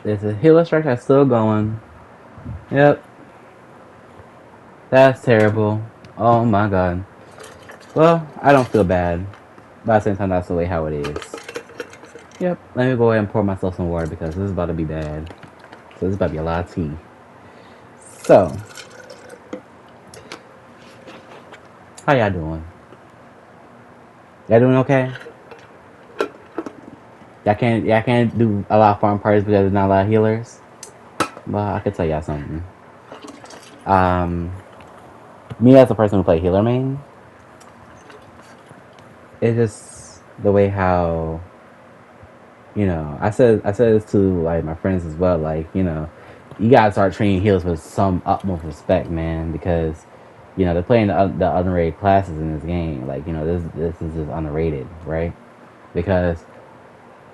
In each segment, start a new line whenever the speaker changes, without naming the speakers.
There's a healer strike that's still going. Yep. That's terrible. Oh my god. Well, I don't feel bad. But at the same time, that's the way how it is. Yep. Let me go ahead and pour myself some water because this is about to be bad. So this is about to be a lot of tea. So, how y'all doing? Y'all doing okay? Y'all can't do a lot of farm parties because there's not a lot of healers. Well, I could tell y'all something. Me as a person who play healer main, it's just the way how, I said this to like my friends as well. Like, you gotta start training healers with some utmost respect, man, because they're playing the underrated classes in this game. Like, this is just underrated, right? Because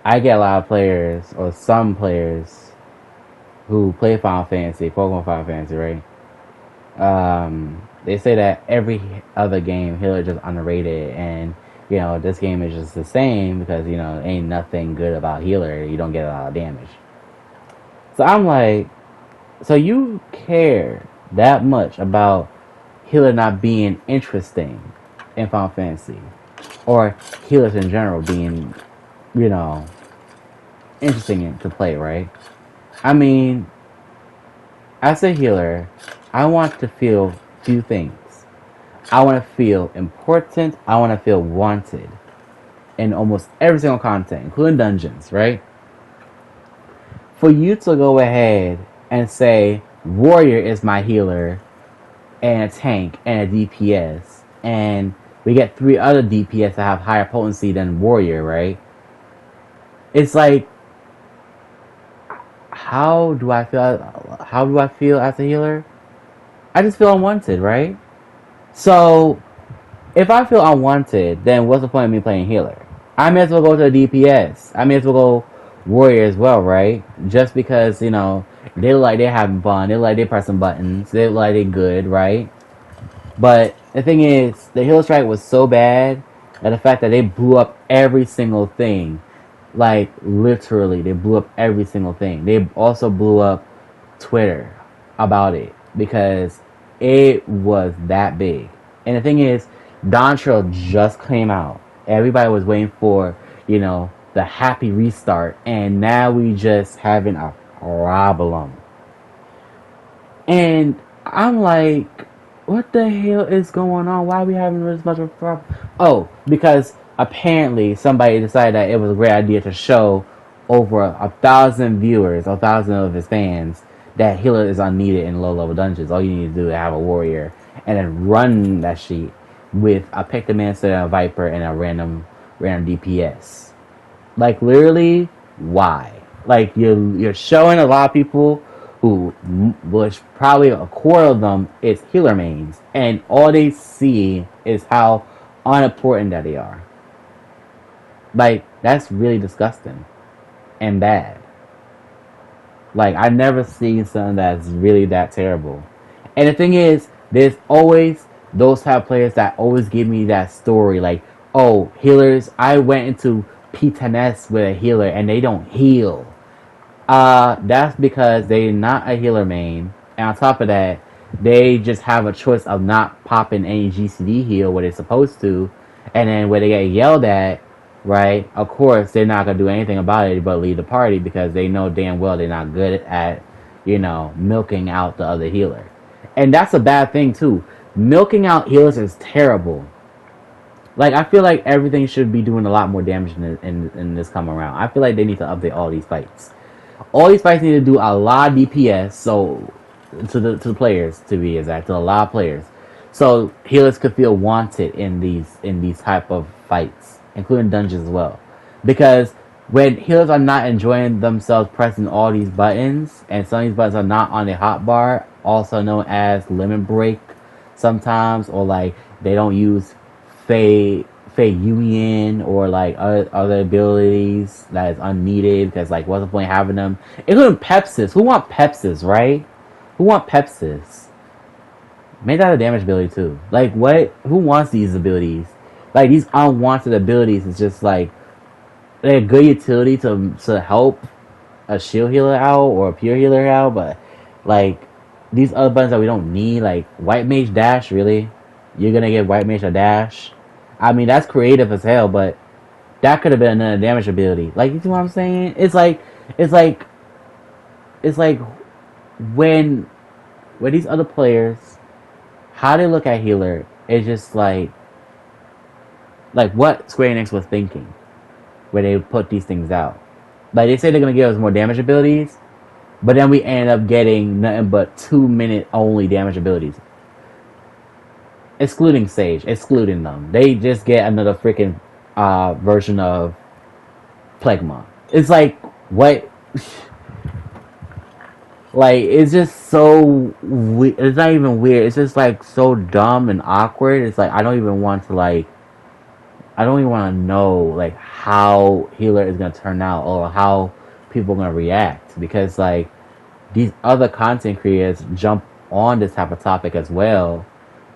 I get a lot of players or some players who play Final Fantasy, Pokemon Final Fantasy, right? They say that every other game healer is just underrated, and this game is just the same because ain't nothing good about healer. You don't get a lot of damage. So I'm like, so you care that much about healer not being interesting in Final Fantasy, or healers in general being, interesting to play, right? I mean, as a healer, I want to feel few things. I want to feel important. I want to feel wanted in almost every single content, including dungeons, right? For you to go ahead and say, Warrior is my healer, and a tank, and a DPS, and we get 3 other DPS that have higher potency than Warrior, right? It's like, how do I feel? How do I feel as a healer? I just feel unwanted, right? So, if I feel unwanted, then what's the point of me playing healer? I may as well go to the DPS. I may as well go Warrior as well, right? Just because, they look like they're having fun. They look like they're pressing buttons. They look like they're good, right? But the thing is, the healer strike was so bad that the fact that they blew up every single thing. Like, literally, they blew up every single thing. They also blew up Twitter about it because it was that big. And the thing is, Dawntrail just came out. Everybody was waiting for, the happy restart. And now we just having a problem. And I'm like, what the hell is going on? Why are we having this much of a problem? Oh, because apparently somebody decided that it was a great idea to show over 1,000 viewers, 1,000 of his fans, that healer is unneeded in low level dungeons. All you need to do is have a warrior and then run that sheet with a Pictomancer and a Viper and a random DPS. Like, literally, why? Like, you're showing a lot of people who, which probably a quarter of them is healer mains, and all they see is how unimportant that they are. Like, that's really disgusting and bad. Like, I've never seen something that's really that terrible. And the thing is, there's always those type of players that always give me that story, like, oh, healers, I went into P10S with a healer and they don't heal. That's because they're not a healer main, and on top of that, they just have a choice of not popping any GCD heal where they're supposed to, and then when they get yelled at, right, of course, they're not going to do anything about it but leave the party because they know damn well they're not good at, milking out the other healer. And that's a bad thing, too. Milking out healers is terrible. Like, I feel like everything should be doing a lot more damage in this come around. I feel like they need to update all these fights. All these fights need to do a lot of DPS, so to the players, to be exact, to a lot of players, so healers could feel wanted in these type of fights, including dungeons as well. Because when healers are not enjoying themselves pressing all these buttons, and some of these buttons are not on the hotbar, also known as limit break, sometimes, or like they don't use Fei Yuan or like other abilities that is unneeded because like what's the point of having them? Including Pepsis. Who want Pepsis, right? Who want Pepsis? Make that a damage ability too. Like what? Who wants these abilities? Like these unwanted abilities is just like they're good utility to help, a shield healer out or a pure healer out, but like these other buttons that we don't need, like white mage dash, really? You're gonna give white mage a dash? I mean, that's creative as hell, but that could have been another damage ability. Like, you see what I'm saying? It's like, it's like when these other players, how they look at healer, it's just like what Square Enix was thinking where they put these things out. Like, they say they're gonna give us more damage abilities, but then we end up getting nothing but 2-minute only damage abilities. Excluding Sage, excluding them. They just get another freaking version of Plegma. It's like, what? Like, it's just so weird. It's not even weird. It's just like so dumb and awkward. It's like, I don't even want to know like how healer is gonna turn out or how people are gonna react, because like these other content creators jump on this type of topic as well.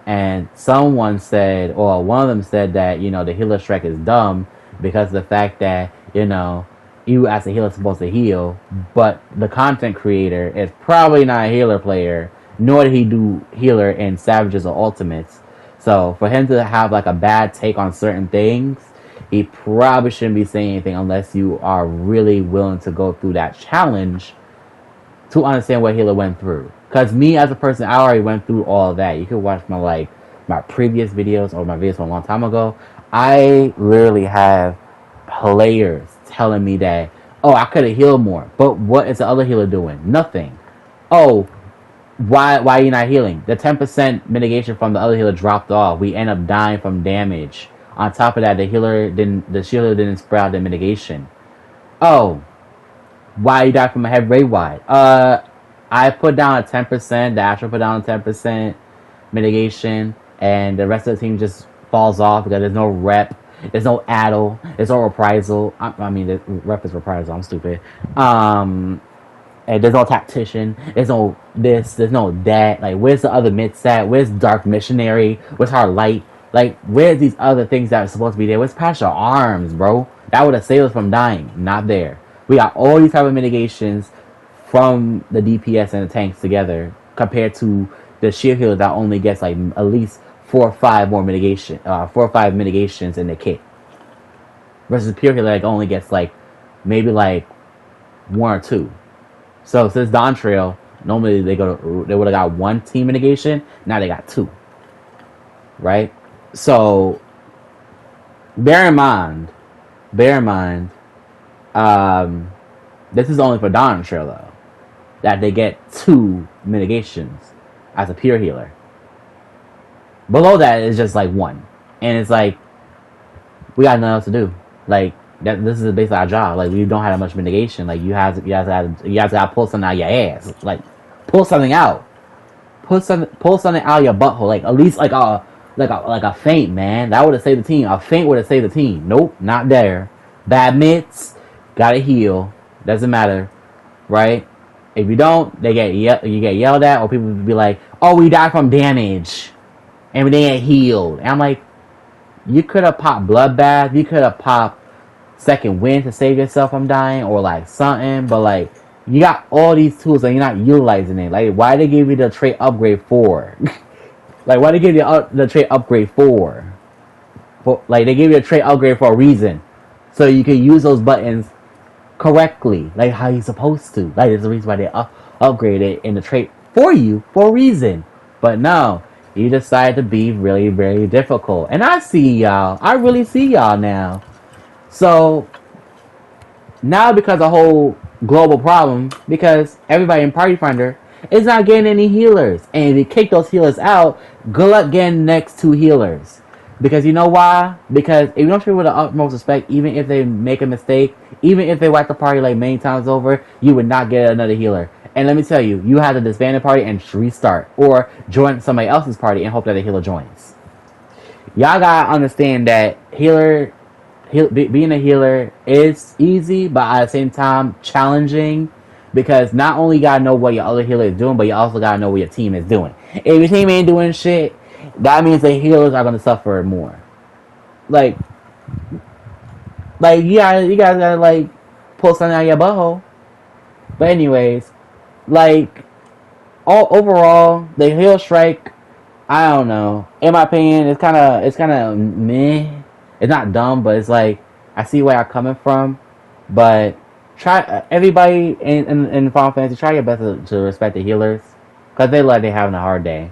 And someone said, or one of them said that, the healer strike is dumb because of the fact that, you as a healer are supposed to heal, but the content creator is probably not a healer player, nor did he do healer in Savages or Ultimates. So for him to have like a bad take on certain things, he probably shouldn't be saying anything unless you are really willing to go through that challenge to understand what healer went through. Because me as a person, I already went through all of that. You could watch my previous videos or my videos from a long time ago. I literally have players telling me that, oh, I could have healed more, but what is the other healer doing? Nothing. Oh, why are you not healing? The 10% mitigation from the other healer dropped off. We end up dying from damage. On top of that, the shield didn't sprout the mitigation. Oh, why you died from a heavy raid wide? I put down a 10%. The Astro put down a 10% mitigation, and the rest of the team just falls off because there's no rep, there's no addle, there's no reprisal. I mean, the rep is reprisal. I'm stupid. And there's no tactician. There's no this. There's no that. Like, where's the other mid stat? Where's Dark Missionary? Where's Hard Light? Like, where's these other things that are supposed to be there? Where's Passion Arms, bro? That would have saved us from dying. Not there. We got all these type of mitigations from the DPS and the tanks together, compared to the shield healer that only gets like at least 4 or 5 more mitigation, 4 or 5 mitigations in the kit, versus pure healer that only gets like maybe like 1 or 2. So since Dawn Trail, normally they would have got 1 team mitigation. Now they got 2, right? So bear in mind, this is only for Dawn Trail though, that they get 2 mitigations as a pure healer. Below that is just like 1, and it's like we got nothing else to do. Like, that this is basically our job. Like, we don't have that much mitigation. Like, you have to pull something out of your ass. Like, pull something out. Pull something out of your butthole. Like, at least like a feint, man. That would have saved the team. A feint would have saved the team. Nope, not there. Bad mitts, gotta heal. Doesn't matter, right? If you don't, you get yelled at, or people would be like, "Oh, we died from damage, and they ain't healed." And I'm like, you could have popped Bloodbath. You could have popped Second Wind to save yourself from dying, or like something. But like, you got all these tools and you're not utilizing it. Like, why they give you the trait upgrade for? Like, why they give you the trait upgrade for? Like, they give you a trait upgrade for a reason, so you can use those buttons correctly, like how you're supposed to. Like, there's a reason why they upgrade it in the trait for you for a reason. But no, you decide to be really, very difficult. And I see y'all. I really see y'all now. So now, because a whole global problem, because everybody in Party Finder is not getting any healers, and if you kick those healers out, good luck getting next 2 healers. Because you know why? Because if you don't treat with the utmost respect, even if they make a mistake, even if they wipe the party like many times over, you would not get another healer. And let me tell you, you have to disband the party and restart, or join somebody else's party and hope that a healer joins. Y'all gotta understand that being a healer is easy, but at the same time challenging, because not only you gotta know what your other healer is doing, but you also gotta know what your team is doing. If your team ain't doing shit, that means the healers are gonna suffer more. Like you guys gotta like pull something out of your butthole. But anyways, like all overall, the heal strike, I don't know. In my opinion, it's kind of meh. It's not dumb, but it's like I see where I'm coming from. But try everybody in Final Fantasy, try your best to respect the healers because they like they having a hard day.